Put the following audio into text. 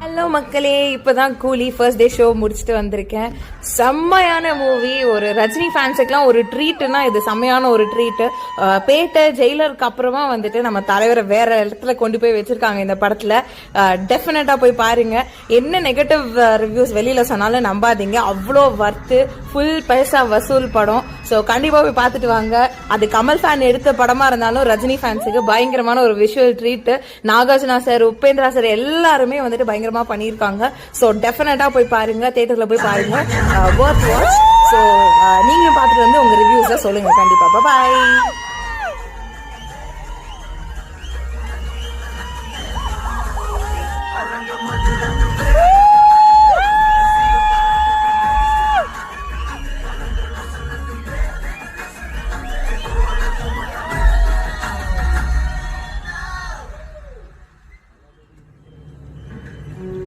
Hello மக்களே, இப்பதான் கூலி ஃபர்ஸ்ட் டே ஷோ முடிச்சுட்டு வந்திருக்கேன். செம்மையான மூவி. ஒரு ரஜினி ஃபேன்ஸுக்குலாம் ஒரு ட்ரீட்னா இது செம்மையான ஒரு ட்ரீட். பேட்டை ஜெயிலருக்கு அப்புறமா வந்துட்டு நம்ம தலைவரை வேற இடத்துல கொண்டு போய் வச்சிருக்காங்க இந்த படத்துல. டெஃபினட்டா போய் பாருங்க. என்ன நெகட்டிவ் ரிவ்யூஸ் வெளியில சொன்னாலும் நம்பாதீங்க, அவ்வளோ வர்த்து, ஃபுல் பைசா வசூல் படம். ஸோ கண்டிப்பா போய் பார்த்துட்டு வாங்க. அது கமல் ஃபேன் எடுத்த படமா இருந்தாலும் ரஜினி ஃபேன்ஸுக்கு பயங்கரமான ஒரு visual treat. Nagarjuna sir, Upendra sir எல்லாருமே வந்துட்டு பயங்கரமா பண்ணியிருக்காங்க. ஸோ டெஃபினட்டா போய் பாருங்க, தியேட்டர்ல போய் பாருங்க, வொர்த் வாட்ச். ஸோ நீங்களும் பார்த்துட்டு வந்து உங்க ரிவ்யூஸை சொல்லுங்க கண்டிப்பா. பாய்.